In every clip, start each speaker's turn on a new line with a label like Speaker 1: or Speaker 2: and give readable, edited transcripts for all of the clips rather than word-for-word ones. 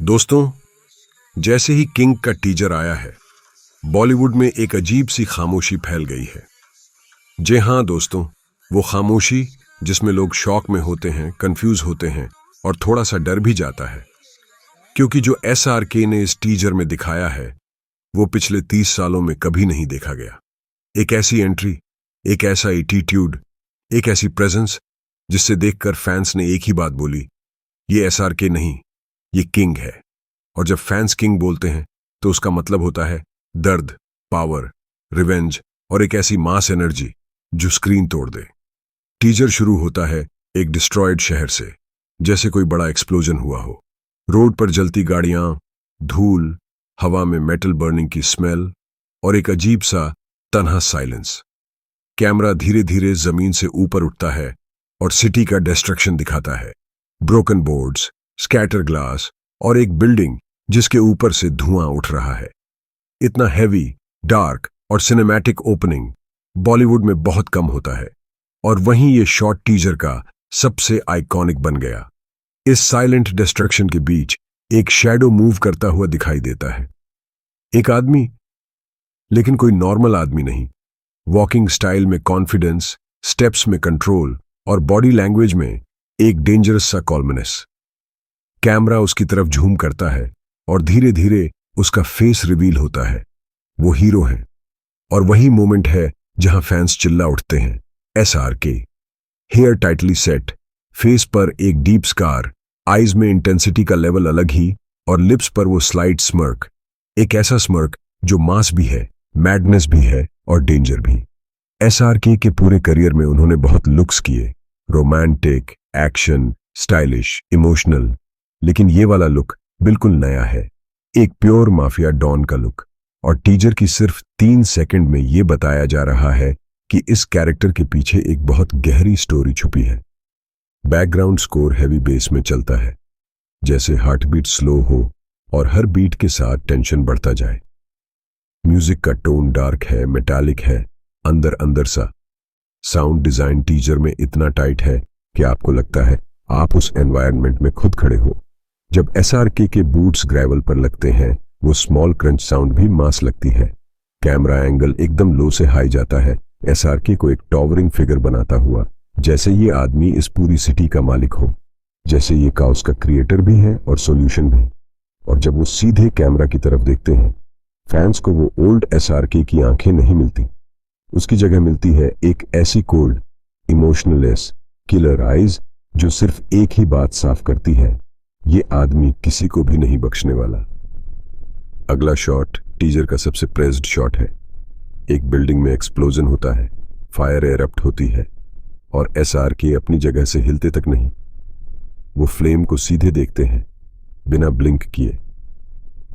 Speaker 1: दोस्तों, जैसे ही किंग का टीजर आया है, बॉलीवुड में एक अजीब सी खामोशी फैल गई है। जी हाँ दोस्तों, वो खामोशी जिसमें लोग शॉक में होते हैं, कंफ्यूज होते हैं और थोड़ा सा डर भी जाता है, क्योंकि जो SRK ने इस टीजर में दिखाया है वो पिछले 30 सालों में कभी नहीं देखा गया। एक ऐसी एंट्री, एक ऐसा एटीट्यूड, एक ऐसी प्रेजेंस जिससे देखकर फैंस ने एक ही बात बोली, ये SRK नहीं, ये किंग है। और जब फैंस किंग बोलते हैं तो उसका मतलब होता है दर्द, पावर, रिवेंज और एक ऐसी मास एनर्जी जो स्क्रीन तोड़ दे। टीजर शुरू होता है एक डिस्ट्रॉयड शहर से, जैसे कोई बड़ा एक्सप्लोजन हुआ हो। रोड पर जलती गाड़ियां, धूल, हवा में मेटल बर्निंग की स्मेल और एक अजीब सा तन्हा साइलेंस। कैमरा धीरे धीरे जमीन से ऊपर उठता है और सिटी का डिस्ट्रक्शन दिखाता है। ब्रोकन बोर्ड्स, स्कैटर ग्लास और एक बिल्डिंग जिसके ऊपर से धुआं उठ रहा है। इतना हैवी, डार्क और सिनेमैटिक ओपनिंग बॉलीवुड में बहुत कम होता है, और वहीं ये शॉर्ट टीजर का सबसे आइकॉनिक बन गया। इस साइलेंट डिस्ट्रक्शन के बीच एक शैडो मूव करता हुआ दिखाई देता है। एक आदमी, लेकिन कोई नॉर्मल आदमी नहीं। वॉकिंग स्टाइल में कॉन्फिडेंस, स्टेप्स में कंट्रोल और बॉडी लैंग्वेज में एक डेंजरस सा कॉल्मनेस। कैमरा उसकी तरफ झूम करता है और धीरे धीरे उसका फेस रिवील होता है। वो हीरो है, और वही मोमेंट है जहां फैंस चिल्ला उठते हैं, SRK। Hair tightly set, face पर एक डीप स्कार, आईज में इंटेंसिटी का लेवल अलग ही, और लिप्स पर वो स्लाइट स्मर्क। एक ऐसा स्मर्क जो मास भी है, मैडनेस भी है और डेंजर भी। SRK के पूरे करियर में उन्होंने बहुत लुक्स किए, रोमांटिक, एक्शन, स्टाइलिश, इमोशनल, लेकिन ये वाला लुक बिल्कुल नया है, एक प्योर माफिया डॉन का लुक। और टीजर की सिर्फ 3 सेकंड में ये बताया जा रहा है कि इस कैरेक्टर के पीछे एक बहुत गहरी स्टोरी छुपी है। बैकग्राउंड स्कोर हैवी बेस में चलता है, जैसे हार्ट बीट स्लो हो और हर बीट के साथ टेंशन बढ़ता जाए। म्यूजिक का टोन डार्क है, मेटालिक है, अंदर अंदर सा। साउंड डिजाइन टीजर में इतना टाइट है कि आपको लगता है आप उस एनवायरनमेंट में खुद खड़े हो। जब SRK के बूट्स ग्रेवल पर लगते हैं, वो स्मॉल क्रंच साउंड भी मास लगती है। कैमरा एंगल एकदम लो से हाई जाता है, SRK को एक टॉवरिंग फिगर बनाता हुआ, जैसे ये आदमी इस पूरी सिटी का मालिक हो, जैसे ये काउस का क्रिएटर भी है और सॉल्यूशन भी। और जब वो सीधे कैमरा की तरफ देखते हैं, फैंस को वो ओल्ड SRK की आंखें नहीं मिलती। उसकी जगह मिलती है एक ऐसी कोल्ड, इमोशनलेस, किलर आइज जो सिर्फ एक ही बात साफ करती है, ये आदमी किसी को भी नहीं बख्शने वाला। अगला शॉट टीजर का सबसे प्रेज्ड शॉट है। एक बिल्डिंग में एक्सप्लोजन होता है, फायर एरप्ट होती है, और SRK अपनी जगह से हिलते तक नहीं। वो फ्लेम को सीधे देखते हैं, बिना ब्लिंक किए।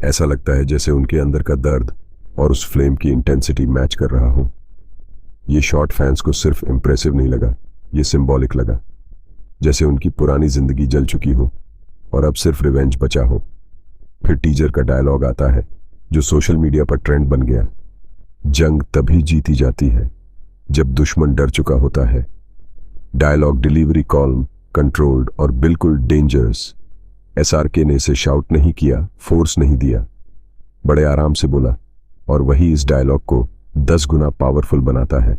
Speaker 1: ऐसा लगता है जैसे उनके अंदर का दर्द और उस फ्लेम की इंटेंसिटी मैच कर रहा हो। ये शॉट फैंस को सिर्फ इंप्रेसिव नहीं लगा, ये सिंबॉलिक लगा, जैसे उनकी पुरानी जिंदगी जल चुकी हो और अब सिर्फ रिवेंज बचा हो। फिर टीजर का डायलॉग आता है जो सोशल मीडिया पर ट्रेंड बन गया, जंग तभी जीती जाती है जब दुश्मन डर चुका होता है। डायलॉग डिलीवरी कॉल्म, कंट्रोल्ड और बिल्कुल डेंजरस। SRK ने इसे शाउट नहीं किया, फोर्स नहीं दिया, बड़े आराम से बोला, और वही इस डायलॉग को 10 गुना पावरफुल बनाता है,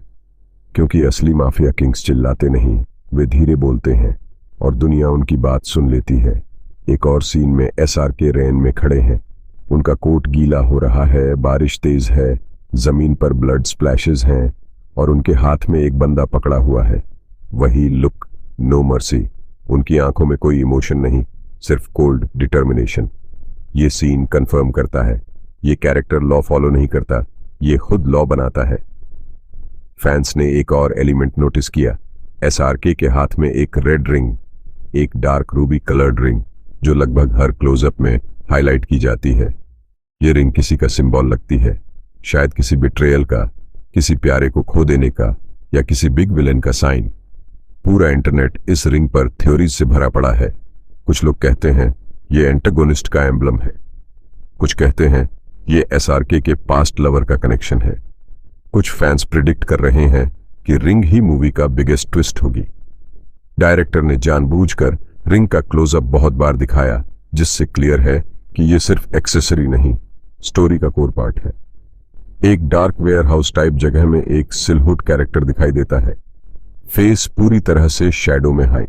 Speaker 1: क्योंकि असली माफिया किंग्स चिल्लाते नहीं, वे धीरे बोलते हैं और दुनिया उनकी बात सुन लेती है। एक और सीन में SRK रेन में खड़े हैं, उनका कोट गीला हो रहा है, बारिश तेज है, जमीन पर ब्लड स्प्लैशेस हैं, और उनके हाथ में एक बंदा पकड़ा हुआ है। वही लुक, नो मर्सी। उनकी आंखों में कोई इमोशन नहीं, सिर्फ कोल्ड डिटर्मिनेशन। ये सीन कंफर्म करता है ये कैरेक्टर लॉ फॉलो नहीं करता, ये खुद लॉ बनाता है। फैंस ने एक और एलिमेंट नोटिस किया, SRK के हाथ में एक रेड रिंग, एक डार्क रूबी कलर्ड रिंग, जो लगभग हर क्लोजअप में हाईलाइट की जाती है। ये रिंग किसी का सिंबल लगती है, शायद किसी बिट्रेयल का, किसी प्यारे को खो देने का, या किसी बिग विलेन का साइन। पूरा इंटरनेट इस रिंग पर थ्योरीज से भरा पड़ा है। कुछ लोग कहते हैं ये एंटागोनिस्ट का एम्बलम है, कुछ कहते हैं ये SRK के पास्ट लवर का कनेक्शन है। कुछ फैंस प्रिडिक्ट कर रहे हैं कि रिंग ही मूवी का बिगेस्ट ट्विस्ट होगी। डायरेक्टर ने जानबूझकर रिंग का क्लोजअप बहुत बार दिखाया, जिससे क्लियर है कि ये सिर्फ एक्सेसरी नहीं, स्टोरी का कोर पार्ट है। एक डार्क वेयर हाउस टाइप जगह में एक सिलहुट कैरेक्टर दिखाई देता है, फेस पूरी तरह से शैडो में हाई।